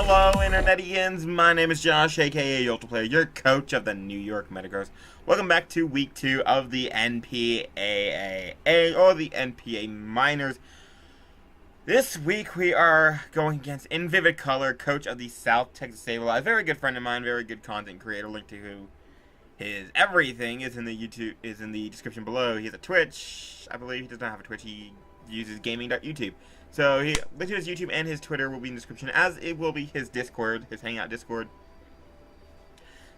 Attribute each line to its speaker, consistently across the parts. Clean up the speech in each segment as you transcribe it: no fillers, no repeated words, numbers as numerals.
Speaker 1: Hello, Internetians. My name is Josh, aka Ultiplayer, your coach of the New York Metagross. Welcome back to week 2 of the NPA, or the NPA Minors. This week we are going against In Vivid Color, coach of the South Texas Sableyes. Very good friend of mine, very good content creator. Link to his everything is in the description below. He has a Twitch. I believe he does not have a Twitch. He uses gaming.youtube. So link to his YouTube and his Twitter will be in the description, as it will be his Discord, his Hangout Discord.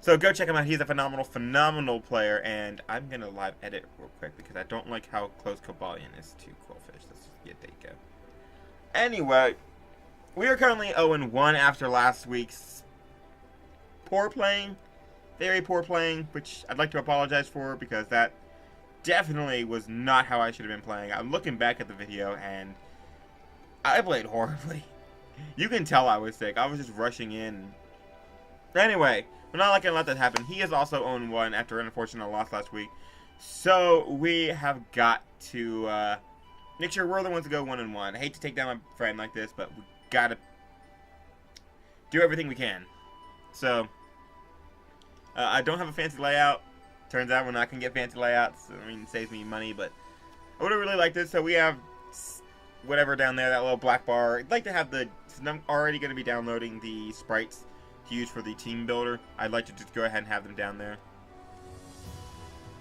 Speaker 1: So go check him out. He's a phenomenal player, and I'm gonna live edit real quick because I don't like how close Cobalion is to Quillfish. Let's just get there you go. Anyway, we are currently 0-1 after last week's poor playing, very poor playing, which I'd like to apologize for because that definitely was not how I should have been playing. I'm looking back at the video and I played horribly. You can tell I was sick. I was just rushing in. Anyway, we're not gonna let that happen. He is also 0-1 after an unfortunate loss last week. So we have got to make sure we're the ones to go 1-1. I hate to take down my friend like this, but we gotta do everything we can. So I don't have a fancy layout. Turns out when I can get fancy layouts, I mean, it saves me money, but I would have really liked it. So we have whatever down there, that little black bar. I'd like to have I'm already going to be downloading the sprites to use for the Teambuilder. I'd like to just go ahead and have them down there,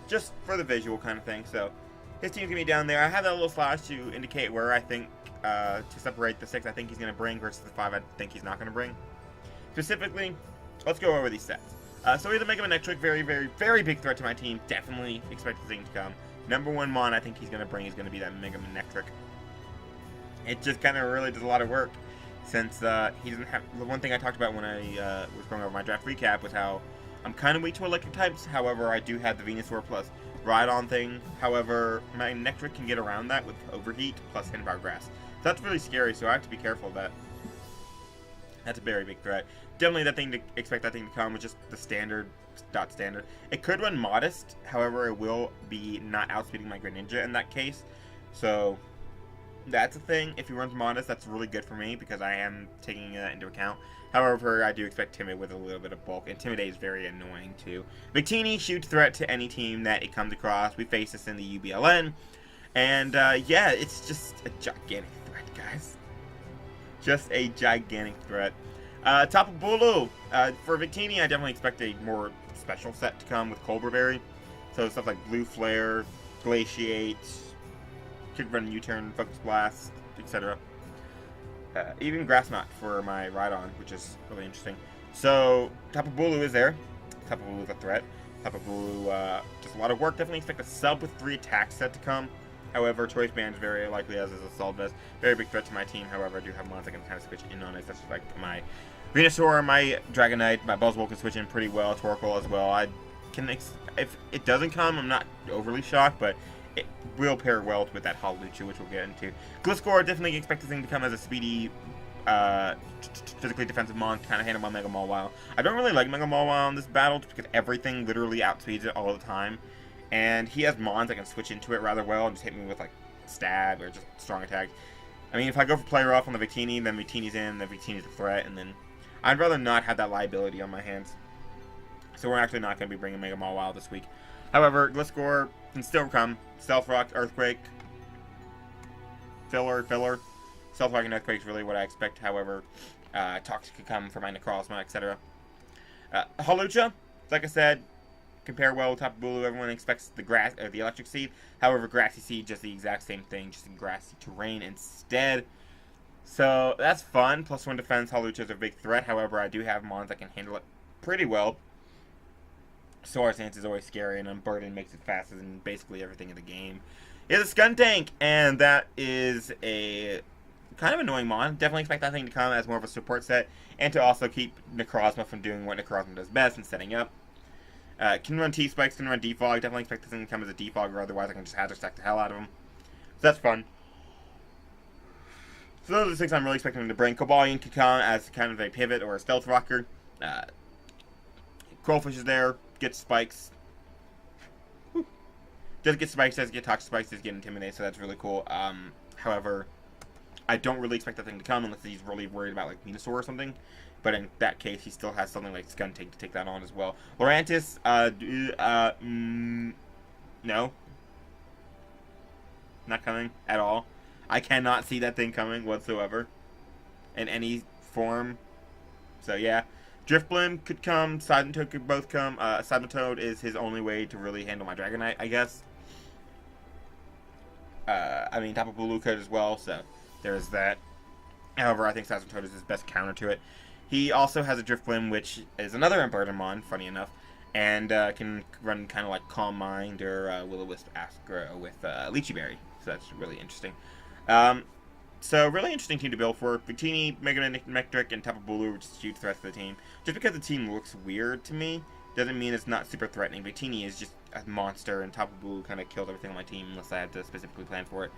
Speaker 1: just for the visual kind of thing. So his team's going to be down there. I have that little slash to indicate where I think, to separate the 6 I think he's going to bring versus the 5 I think he's not going to bring. Specifically, let's go over these sets. So he's a Mega Manectric, very big threat to my team. Definitely expect the thing to come. Number 1 Mon I think he's going to bring is going to be that Mega Manectric. It just kind of really does a lot of work, since he doesn't have... The one thing I talked about when I was going over my draft recap was how I'm kind of weak to electric types. However, I do have the Venusaur plus Rhydon thing. However, my Manectric can get around that with Overheat plus Hidden Grass. So that's really scary, so I have to be careful of that. That's a very big threat. Definitely expect that thing to come with just the standard, dot standard. It could run Modest, however, it will be not outspeeding my Greninja in that case. So that's a thing. If he runs Modest, that's really good for me because I am taking that into account. However, I do expect Timid with a little bit of bulk. Intimidate is very annoying too. Victini, huge threat to any team that it comes across. We face this in the UBLN. And yeah, it's just a gigantic threat, guys. Just a gigantic threat. Tapu Bulu. For Victini, I definitely expect a more special set to come with Cobra Berry. So stuff like Blue Flare, Glaciate, Kick Run U-Turn, Focus Blast, etc. Even Grass Knot for my Rhydon, which is really interesting. So Tapu Bulu is there. Tapu Bulu is a threat. Tapu Bulu does a lot of work. Definitely expect a sub with 3 attack set to come. However, Choice Band is very likely, as is Assault Vest. Very big threat to my team. However, I do have mons I can kind of switch in on it. That's like my Venusaur, my Dragonite, my Buzzwole can switch in pretty well. Torkoal as well. If it doesn't come, I'm not overly shocked, but it will pair well with that Hawlucha, which we'll get into. Gliscor, definitely expect this thing to come as a speedy, physically defensive mon, kind of handled by Mega Mawile. I don't really like Mega Mawile in this battle because everything literally outspeeds it all the time. And he has mons that can switch into it rather well and just hit me with like stab or just strong attack. I mean, if I go for play rough on the Victini, then Victini's in, then Victini's a threat, and then I'd rather not have that liability on my hands. So we're actually not going to be bringing Mega Mawile this week. However, Gliscor can still come. Stealth Rock, Earthquake, Filler. Stealth Rock and Earthquake is really what I expect. However, Toxic could come for my Necrozma, etc. Hawlucha, like I said, compare well with Tapu Bulu. Everyone expects the grass or the Electric Seed. However, Grassy Seed, just the exact same thing, just in grassy terrain instead. So that's fun. Plus 1 defense. Hawlucha is a big threat. However, I do have mons that can handle it pretty well. Solar Stance is always scary, and Unburden makes it faster than basically everything in the game. It's a Skuntank, and that is a kind of annoying mon. Definitely expect that thing to come as more of a support set, and to also keep Necrozma from doing what Necrozma does best and setting up. Can run T-Spikes, can run Defog. Definitely expect this thing to come as a Defogger, otherwise I can just Hazard Stack the hell out of him. So that's fun. So those are the 6 I'm really expecting him to bring. Cobalion could come as kind of a pivot or a Stealth Rocker. Quillfish is there, gets Spikes. Does get Spikes, does get Toxic Spikes, does get Intimidate, so that's really cool. However, I don't really expect that thing to come unless he's really worried about like Venusaur or something. But in that case, he still has something like Skuntank to take that on as well. Lurantis, no. Not coming at all. I cannot see that thing coming whatsoever. In any form. So yeah. Drifblim could come. Seismitoad could both come. Seismitoad is his only way to really handle my Dragonite, I guess. I mean, Tapu Bulu could as well, so there's that. However, I think Seismitoad is his best counter to it. He also has a Drifblim, which is another Invertimon, funny enough, and can run kind of like Calm Mind or Will-O-Wisp Astra with Lychee Berry. So that's really interesting. So really interesting team to build for. Victini, Mega Manectric, and Tapu Bulu are just huge threats for the team. Just because the team looks weird to me doesn't mean it's not super threatening. Victini is just a monster, and Tapu Bulu kind of killed everything on my team unless I had to specifically plan for it.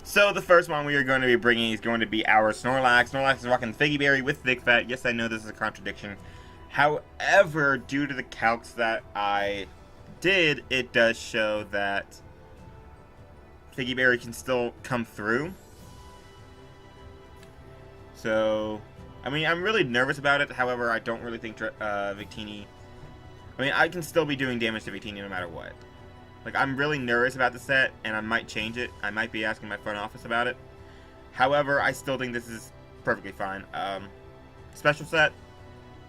Speaker 1: So the first one we are going to be bringing is going to be our Snorlax. Snorlax is rocking Figgy Berry with Thick Fat. Yes, I know this is a contradiction. However, due to the calcs that I did, it does show that Figgy Berry can still come through. So, I mean, I'm really nervous about it. However, I don't really think Victini... I mean, I can still be doing damage to Victini no matter what. Like, I'm really nervous about the set, and I might change it. I might be asking my front office about it. However, I still think this is perfectly fine. Special set,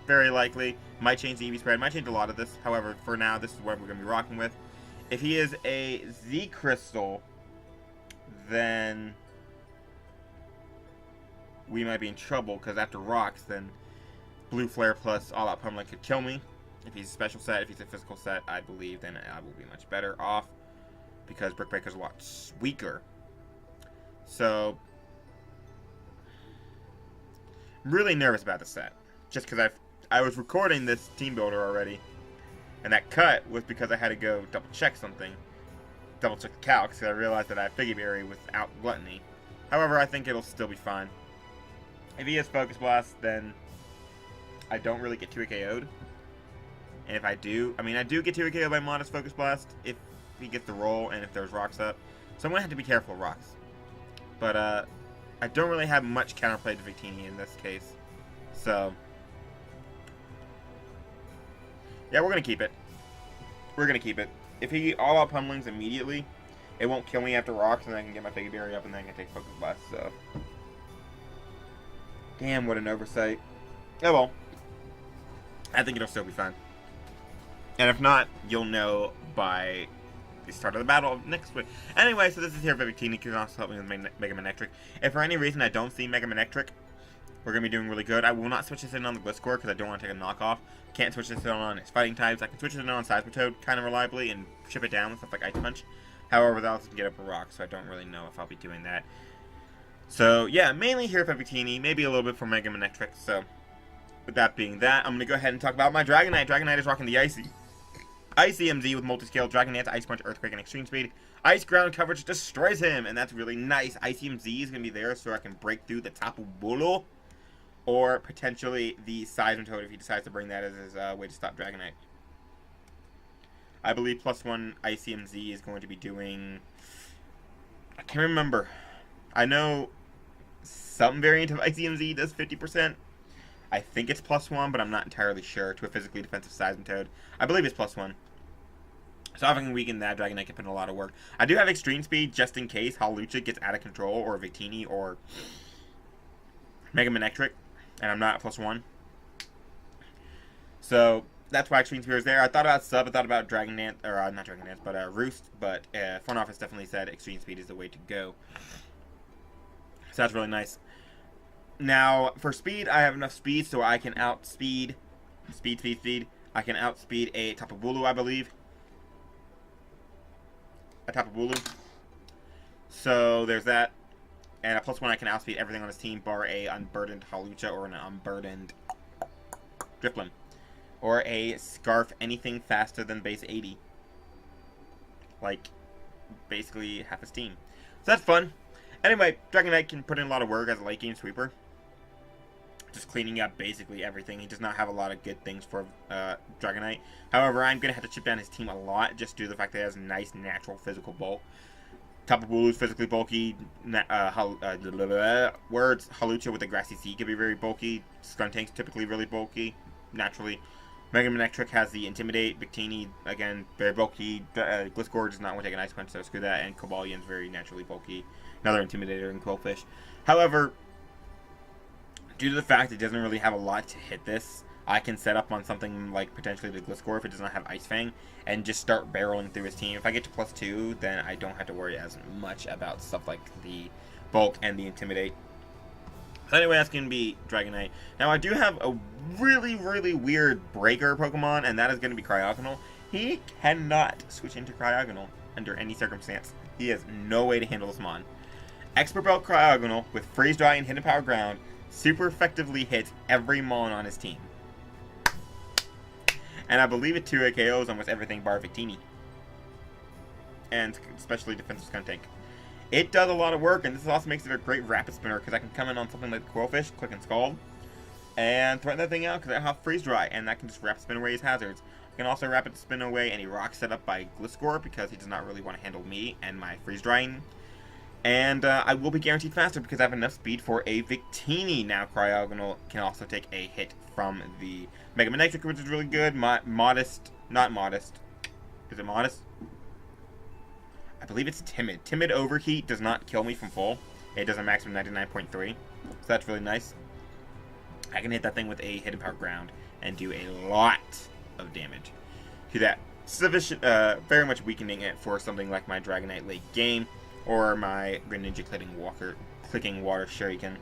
Speaker 1: very likely. Might change the EV spread. Might change a lot of this. However, for now, this is what we're going to be rocking with. If he is a Z Crystal, then we might be in trouble, because after rocks, then Blue Flare plus All Out Pummeling could kill me. If he's a special set, if he's a physical set, I believe then I will be much better off, because Brick Breaker's a lot weaker. So, I'm really nervous about the set, just because I was recording this team builder already, and that cut was because I had to go double check something, double check the calcs, because I realized that I have Figgy Berry without Gluttony. However, I think it'll still be fine. If he has Focus Blast, then I don't really get 2-hit KO'd. And if I do, I mean, I do get 2-hit KO'd by Modest Focus Blast if he gets the roll and if there's rocks up. So I'm going to have to be careful of rocks. But I don't really have much counterplay to Victini in this case. So, yeah, we're going to keep it. We're going to keep it. If he all-out pummelings immediately, it won't kill me after rocks, and I can get my Figgy Berry up, and then I can take Focus Blast, so. Damn, what an oversight. Oh well. I think it'll still be fine. And if not, you'll know by the start of the battle next week. Anyway, so this is here for Victini. You can also help me with Mega Manectric. If for any reason I don't see Mega Manectric, we're going to be doing really good. I will not switch this in on the Gliscor because I don't want to take a knockoff. Can't switch this in on its fighting types. I can switch it in on Seismitoad kind of reliably and chip it down with stuff like Ice Punch. However, that also can get up a rock, so I don't really know if I'll be doing that. So, yeah, mainly here for Victini, maybe a little bit for Mega Manectric. So, with that being that, I'm going to go ahead and talk about my Dragonite. Dragonite is rocking the Icy MZ with Multiscale, Dragon Dance, Ice Punch, Earthquake, and Extreme Speed. Ice Ground coverage destroys him, and that's really nice. Icy MZ is going to be there so I can break through the Tapu Bulu, or potentially the Seismitoad if he decides to bring that as his way to stop Dragonite. I believe +1 Icy MZ is going to be doing... I can't remember. I know some variant of Icy MZ does 50%. I think it's +1, but I'm not entirely sure, to a physically defensive Seismitoad. I believe it's +1. So if I can weaken that, Dragonite can put in a lot of work. I do have Extreme Speed, just in case Hawlucha gets out of control, or Victini, or Mega Manectric, and I'm not at +1. So that's why Extreme Speed is there. I thought about Sub, I thought about Dragon Dance, or not Dragon Dance, but Roost, but front office definitely said Extreme Speed is the way to go. So that's really nice. Now, for speed, I have enough speed so I can outspeed, speed. I can outspeed a Tapu Bulu, I believe. A Tapu Bulu. So, there's that. And a +1, I can outspeed everything on his team, bar a unburdened Hawlucha or an unburdened Drifblim. Or a Scarf anything faster than base 80. Like, basically half his team. So that's fun. Anyway, Dragonite can put in a lot of work as a late game sweeper. Just cleaning up basically everything. He does not have a lot of good things for Dragonite. However, I'm going to have to chip down his team a lot just due to the fact that he has a nice natural physical bulk. Tapu Bulu's physically bulky. Hawlucha with the Grassy Sea can be very bulky. Skuntank's typically really bulky, naturally. Mega Manectric has the Intimidate. Victini, again, very bulky. Gliscor does not want to take an Ice Punch, so screw that. And Cobalion's very naturally bulky. Another Intimidator in Quillfish. However, due to the fact it doesn't really have a lot to hit this, I can set up on something like potentially the Gliscor if it does not have Ice Fang and just start barreling through his team. If I get to +2, then I don't have to worry as much about stuff like the Bulk and the Intimidate. So anyway, that's going to be Dragonite. Now, I do have a really, really weird Breaker Pokemon, and that is going to be Cryogonal. He cannot switch into Cryogonal under any circumstance. He has no way to handle this Mon. Expert Belt Cryogonal with Freeze Dry and Hidden Power Ground super effectively hits every Mon on his team. And I believe it 2 KOs almost everything bar Victini. And especially Defensive Skuntank. It does a lot of work, and this also makes it a great Rapid Spinner, because I can come in on something like Quillfish, click and Scald, and threaten that thing out, because I have Freeze Dry, and that can just Rapid Spin away his hazards. I can also Rapid Spin away any rocks set up by Gliscor, because he does not really want to handle me and my Freeze Drying. And I will be guaranteed faster, because I have enough speed for a Victini. Now, Cryogonal can also take a hit from the Mega Manectric, which is really good. Modest. Is it Modest? I believe it's Timid. Timid Overheat does not kill me from full. It does a maximum 99.3. So that's really nice. I can hit that thing with a Hidden Power Ground and do a lot of damage to that. Sufficient, very much weakening it for something like my Dragonite late game or my Greninja clicking Water Shuriken.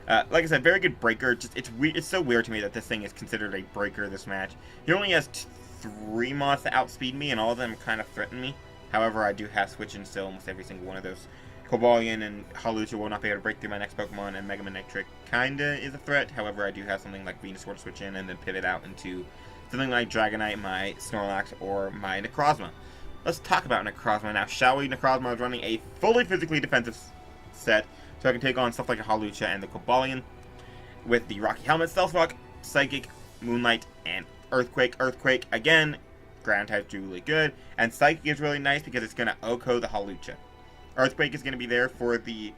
Speaker 1: Like I said, very good Breaker. Just it's so weird to me that this thing is considered a Breaker this match. He only has 3 mods that outspeed me, and all of them kind of threaten me. However, I do have Switch in still almost every single one of those. Cobalion and Hawlucha will not be able to break through my next Pokemon, and Mega Manectric kinda is a threat. However, I do have something like Venusaur to switch in and then pivot out into something like Dragonite, my Snorlax, or my Necrozma. Let's talk about Necrozma now, shall we? Necrozma is running a fully physically defensive set, so I can take on stuff like a Hawlucha and the Cobalion with the Rocky Helmet, Stealth Rock, Psychic, Moonlight, and Earthquake. Earthquake, again, ground type's really good, and Psychic is really nice because it's going to OHKO the Hawlucha. Earthquake is going to be there for the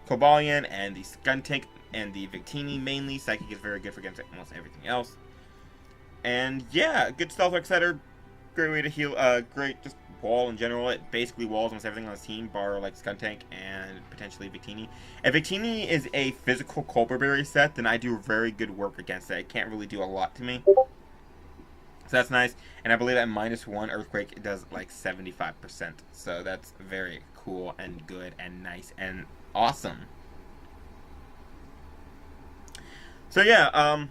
Speaker 1: Cobalion and the Skuntank and the Victini mainly. Psychic is very good for against almost everything else. And yeah, good Stealth Rock setter, great way to heal, great just wall in general. It basically walls almost everything on his team, bar like Skuntank and potentially Victini. If Victini is a physical Culper Berry set, then I do very good work against it. It can't really do a lot to me. So that's nice, and I believe at -1 Earthquake it does like 75%. So that's very cool and good and nice and awesome. So yeah,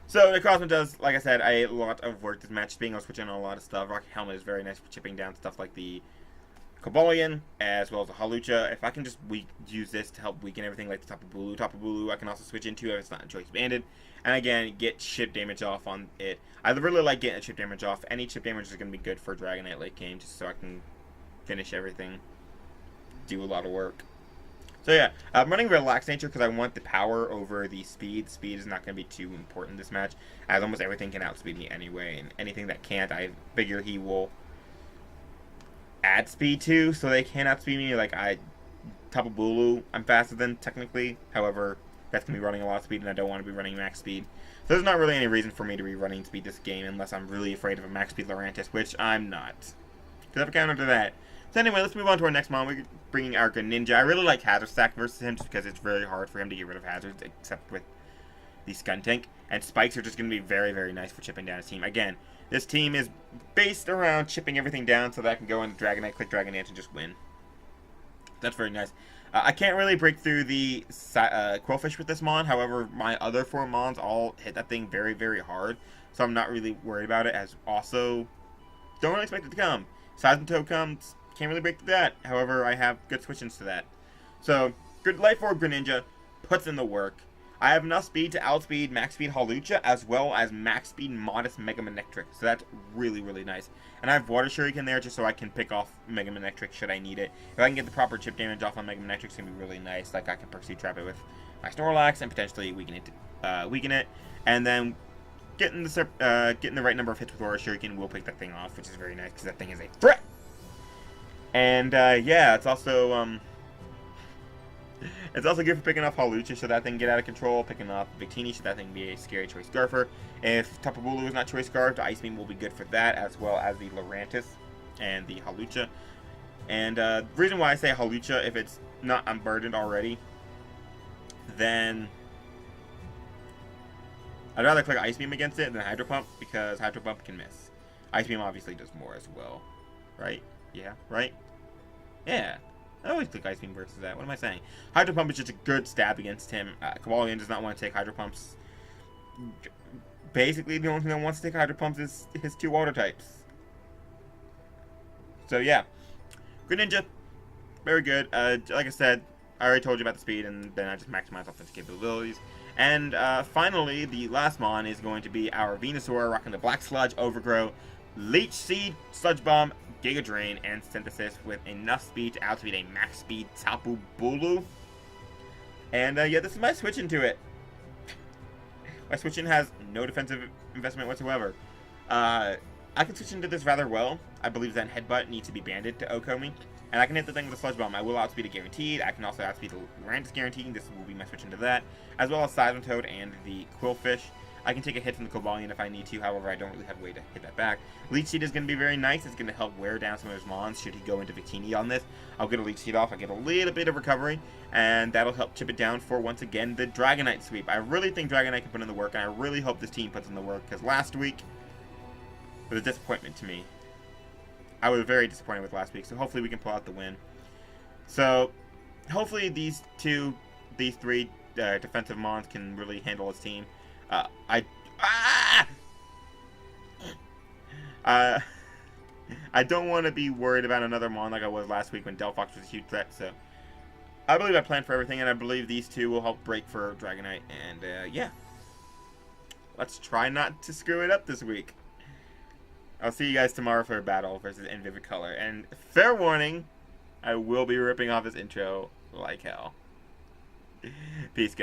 Speaker 1: so Necrozma does, like I said, a lot of work this match, being able to switch in on a lot of stuff. Rocky Helmet is very nice for chipping down stuff like the Cobalion, as well as the Hawlucha. If I can just use this to help weaken everything like the Tapu Bulu, I can also switch into if it's not choice banded. And again, get chip damage off on it. I really like getting a chip damage off. Any chip damage is going to be good for Dragonite late game, just so I can finish everything, do a lot of work. So yeah, I'm running Relaxed Nature because I want the power over the speed. Speed is not going to be too important this match, as almost everything can outspeed me anyway, and anything that can't, I figure he will add speed to, so they can outspeed me. Like Tapu Bulu, I'm faster than technically. However, that's going to be running a lot of speed, and I don't want to be running max speed. So there's not really any reason for me to be running speed this game, unless I'm really afraid of a max speed Lurantis, which I'm not. Because I have a counter to that. So anyway, let's move on to our next Mon. We're bringing our Greninja. I really like Hazard Stack versus him, just because it's very hard for him to get rid of hazards, except with the Skuntank. And Spikes are just going to be very, very nice for chipping down his team. Again, this team is based around chipping everything down so that I can go into Dragonite, click Dragonite, and just win. That's very nice. I can't really break through the Quillfish with this Mon. However, my other 4 Mons all hit that thing very, very hard. So I'm not really worried about it, as also don't really expect it to come. Seismitoad comes, can't really break through that. However, I have good switch-ins to that. So, good Life Orb Greninja puts in the work. I have enough speed to outspeed max speed Hawlucha, as well as max speed Modest Mega Manectric. So that's really, really nice. And I have Water Shuriken there just so I can pick off Mega Manectric should I need it. If I can get the proper chip damage off on Mega Manectric, it's going to be really nice. Like I can Percy Trap it with my Snorlax and potentially weaken it. And then getting the right number of hits with Aura Shuriken will pick that thing off, which is very nice because that thing is a threat. And yeah, it's also good for picking off Hawlucha should that thing get out of control. Picking off Victini should that thing be a scary choice scarfer. If Tapu Bulu is not choice scarfed, Ice Beam will be good for that, as well as the Lurantis and the Hawlucha. And the reason why I say Hawlucha, if it's not unburdened already, then I'd rather click Ice Beam against it than Hydro Pump, because Hydro Pump can miss. Ice Beam obviously does more as well. Right? Yeah, right? Yeah. I always click Ice Beam versus that. What am I saying? Hydro Pump is just a good stab against him. Kawalian does not want to take Hydro Pumps. Basically, the only thing that wants to take Hydro Pumps is his 2 water types. So, yeah. Greninja, very good. Like I said, I already told you about the speed, and then I just maximized offensive capabilities. And finally, the last Mon is going to be our Venusaur, rocking the Black Sludge, Overgrow, Leech Seed, Sludge Bomb, Giga Drain, and Synthesis with enough speed to outspeed a max speed Tapu Bulu. And yeah, this is my switch into it. My switch in has no defensive investment whatsoever. I can switch into this rather well. I believe that Headbutt needs to be banded to Okomi. And I can hit the thing with a Sludge Bomb. I will outspeed it guaranteed. I can also outspeed the Lurantis guaranteed. This will be my switch into that. As well as Seismitoad and the Quillfish. I can take a hit from the Cobalion if I need to. However, I don't really have a way to hit that back. Leech Seed is going to be very nice. It's going to help wear down some of his Mons should he go into Victini on this. I'll get a Leech Seed off. I get a little bit of recovery. And that'll help chip it down for, once again, the Dragonite sweep. I really think Dragonite can put in the work. And I really hope this team puts in the work. Because last week was a disappointment to me. I was very disappointed with last week. So hopefully we can pull out the win. So, hopefully these three defensive Mons can really handle his team. I don't want to be worried about another Mon like I was last week when Delphox was a huge threat, so I believe I planned for everything, and I believe these two will help break for Dragonite, and yeah. Let's try not to screw it up this week. I'll see you guys tomorrow for a battle versus Invivicolor, and fair warning, I will be ripping off his intro like hell. Peace, guys.